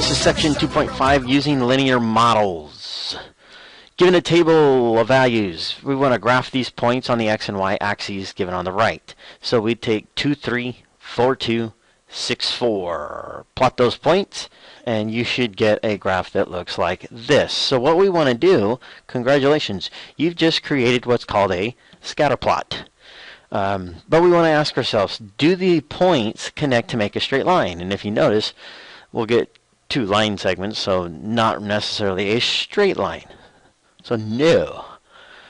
this is section 2.5, using linear models. Given a table of values, we want to graph these points on the x and y axes given on the right. So we take 2, 3, 4, 2, 6, 4. Plot those points, and you should get a graph that looks like this. So what we want to do, congratulations, you've just created what's called a scatter plot. But we want to ask ourselves, do the points connect to make a straight line? And if you notice, we'll get two line segments, so not necessarily a straight line. So no.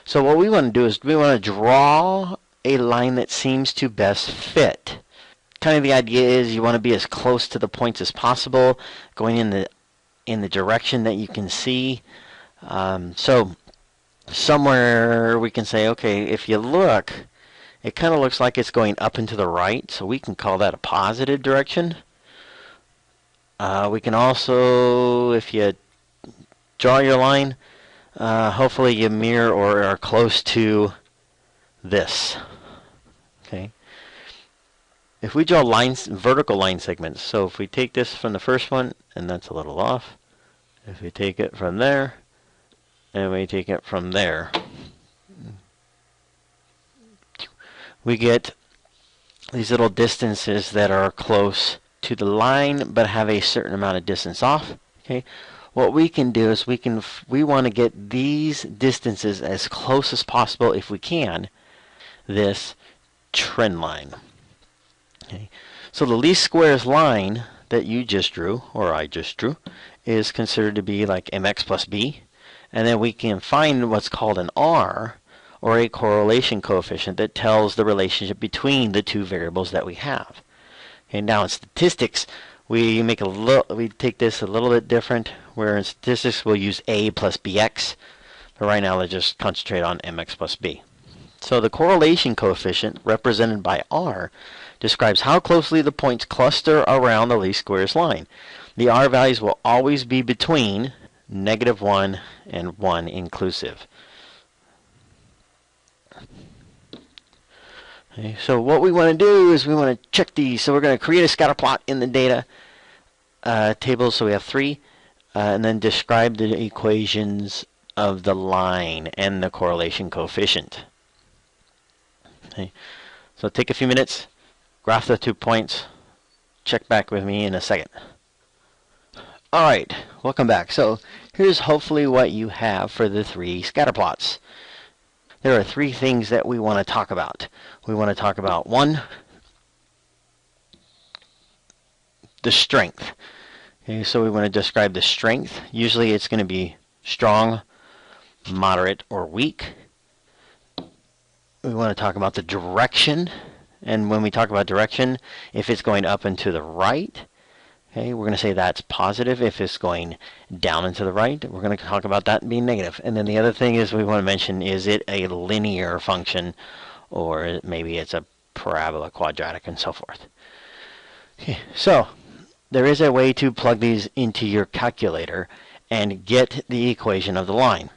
So what we want to do is we want to draw a line that seems to best fit. Kind of the idea is you want to be as close to the points as possible, going in the direction that you can see. So somewhere we can say, okay, if you look, it kind of looks like it's going up and to the right, so we can call that a positive direction. We can also, if you draw your line, hopefully you mirror or are close to this. Okay. If we draw lines, vertical line segments, so if we take this from the first one, and that's a little off, if we take it from there, and we take it from there, we get these little distances that are close to the line but have a certain amount of distance off. Okay, what we can do is we want to get these distances as close as possible, if we can, this trend line. Okay, so the least squares line that you just drew, or I just drew, is considered to be like mx plus b, and then we can find what's called an R, or a correlation coefficient, that tells the relationship between the two variables that we have. Okay, now in statistics, we take this a little bit different, where in statistics we'll use a plus bx, but right now let's just concentrate on mx plus b. So the correlation coefficient, represented by R, describes how closely the points cluster around the least squares line. The R values will always be between -1 and 1 inclusive. Okay, so what we want to do is we want to check these. So we're going to create a scatter plot in the data table. So we have 3, and then describe the equations of the line and the correlation coefficient. Okay, so take a few minutes, graph the 2 points, check back with me in a second. Alright, welcome back. So here's hopefully what you have for the 3 scatter plots. There are 3 things that we want to talk about. We want to talk about 1, the strength. Okay, so we want to describe the strength. Usually it's going to be strong, moderate, or weak. We want to talk about the direction. And when we talk about direction, if it's going up and to the right, okay, we're going to say that's positive. If it's going down and to the right, we're going to talk about that being negative. And then the other thing is we want to mention, is it a linear function, or maybe it's a parabola, quadratic, and so forth. Okay, so there is a way to plug these into your calculator and get the equation of the line.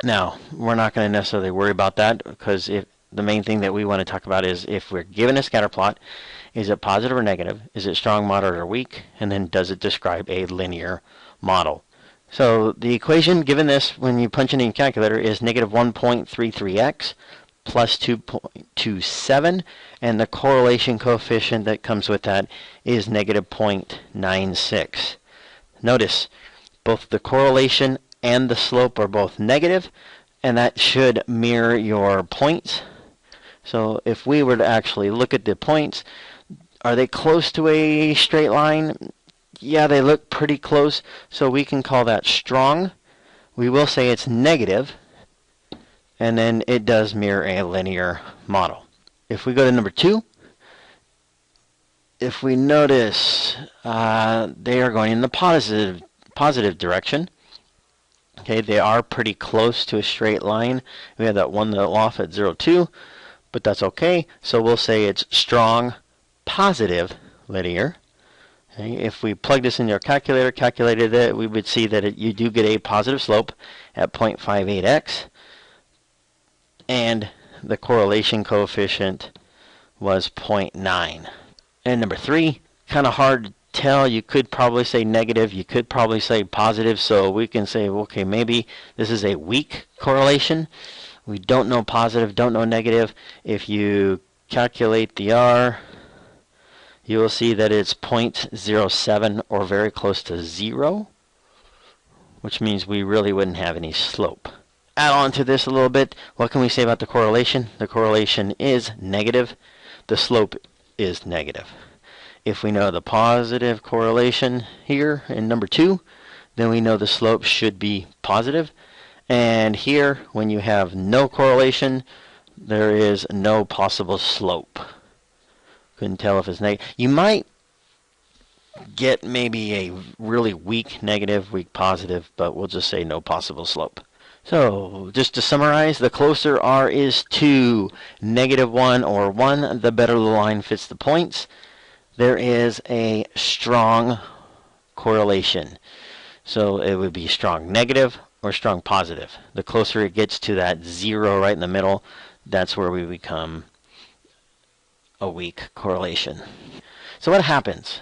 Now, we're not going to necessarily worry about that, because the main thing that we want to talk about is, if we're given a scatter plot, is it positive or negative? Is it strong, moderate, or weak? And then does it describe a linear model? So the equation given this, when you punch it in your calculator, is -1.33x plus 2.27, and the correlation coefficient that comes with that is -0.96. Notice, both the correlation and the slope are both negative, and that should mirror your points. So if we were to actually look at the points, are they close to a straight line? Yeah, they look pretty close, so we can call that strong. We will say it's negative, and then it does mirror a linear model. If we go to number 2, if we notice they are going in the positive direction. Okay, they are pretty close to a straight line. We have that one little off at 0.2, but that's okay. So we'll say it's strong, positive, linear. Okay, if we plug this in your calculator, calculated it, we would see that you do get a positive slope at 0.58x, and the correlation coefficient was 0.9. And number 3, kind of hard tell. You could probably say negative. You could probably say positive. So we can say, okay, maybe this is a weak correlation. We don't know positive, don't know negative. If you calculate the R, you will see that it's 0.07 or very close to 0, which means we really wouldn't have any slope. Add on to this a little bit. What can we say about the correlation? The correlation is negative. The slope is negative. If we know the positive correlation here in number 2, then we know the slope should be positive. And here, when you have no correlation, there is no possible slope. Couldn't tell if it's negative. You might get maybe a really weak negative, weak positive, but we'll just say no possible slope. So, just to summarize, the closer R is to -1 or 1, the better the line fits the points. There is a strong correlation. So it would be strong negative or strong positive. The closer it gets to that 0 right in the middle, that's where we become a weak correlation. So what happens?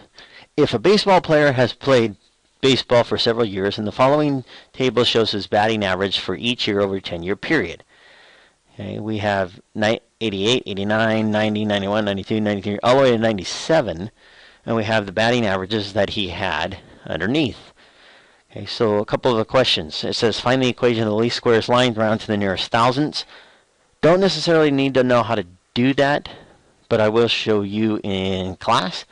If a baseball player has played baseball for several years, and the following table shows his batting average for each year over a 10-year period. Okay, we have 88, 89, 90, 91, 92, 93, all the way to 97, and we have the batting averages that he had underneath. Okay, so a couple of the questions. It says find the equation of the least squares line round to the nearest thousandths. Don't necessarily need to know how to do that, but I will show you in class.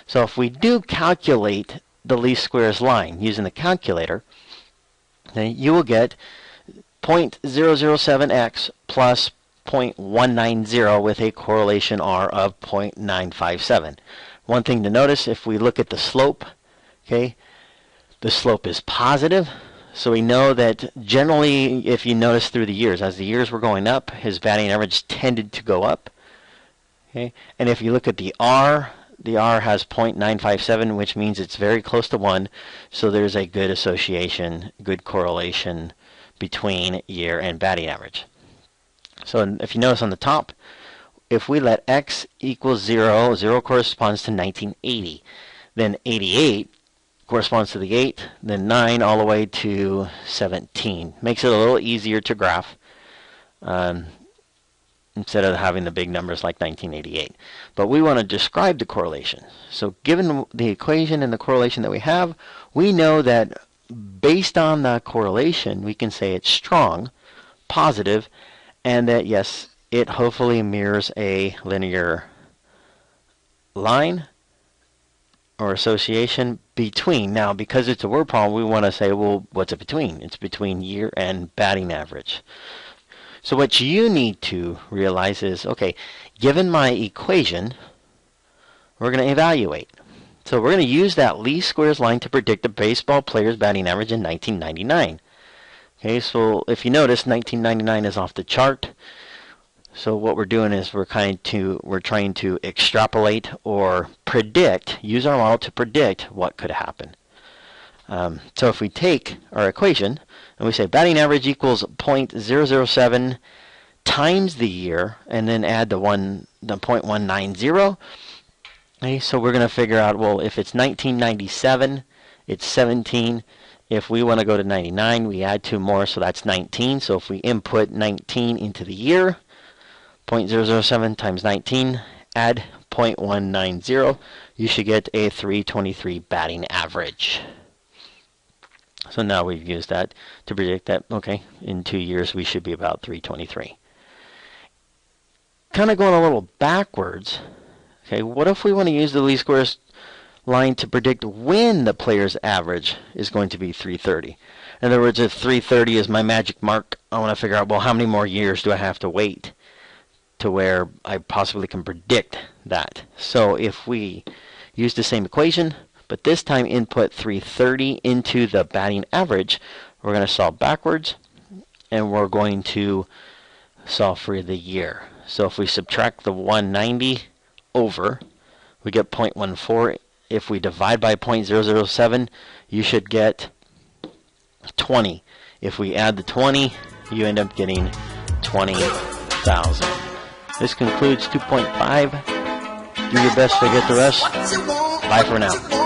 So if we do calculate the least squares line using the calculator, then you will get 0.007x plus 0.190 with a correlation R of 0.957. One thing to notice, if we look at the slope, okay, the slope is positive. So we know that generally, if you notice through the years, as the years were going up, his batting average tended to go up. Okay, and if you look at the R has 0.957, which means it's very close to 1. So there's a good association, good correlation between year and batting average. So if you notice on the top, if we let x equals 0, 0 corresponds to 1980. Then 88 corresponds to the 8, then 9 all the way to 17. Makes it a little easier to graph instead of having the big numbers like 1988. But we want to describe the correlation. So given the equation and the correlation that we have, we know that based on the correlation, we can say it's strong, positive, and that yes, it hopefully mirrors a linear line or association between. Now, because it's a word problem, we want to say, well, what's it between? It's between year and batting average. So what you need to realize is, okay, given my equation, we're going to evaluate. So we're going to use that least squares line to predict a baseball player's batting average in 1999. Okay, so if you notice, 1999 is off the chart. So what we're doing is we're trying to extrapolate or predict, use our model to predict what could happen. So if we take our equation and we say batting average equals 0.007 times the year, and then add the 0.190. Okay, so we're going to figure out, well, if it's 1997, it's 17. If we want to go to 99, we add 2 more, so that's 19. So if we input 19 into the year, 0.007 times 19, add 0.190, you should get a 323 batting average. So now we've used that to predict that, okay, in 2 years we should be about 323. Kind of going a little backwards, okay, what if we want to use the least squares line to predict when the player's average is going to be 330? In other words, if 330 is my magic mark, I want to figure out, well, how many more years do I have to wait to where I possibly can predict that? So if we use the same equation, but this time input 330 into the batting average, we're going to solve backwards, and we're going to solve for the year. So if we subtract the 190 over, we get 0.14. If we divide by 0.007, you should get 20. If we add the 20, you end up getting 20,000. This concludes 2.5. Do your best to get the rest. Bye for now.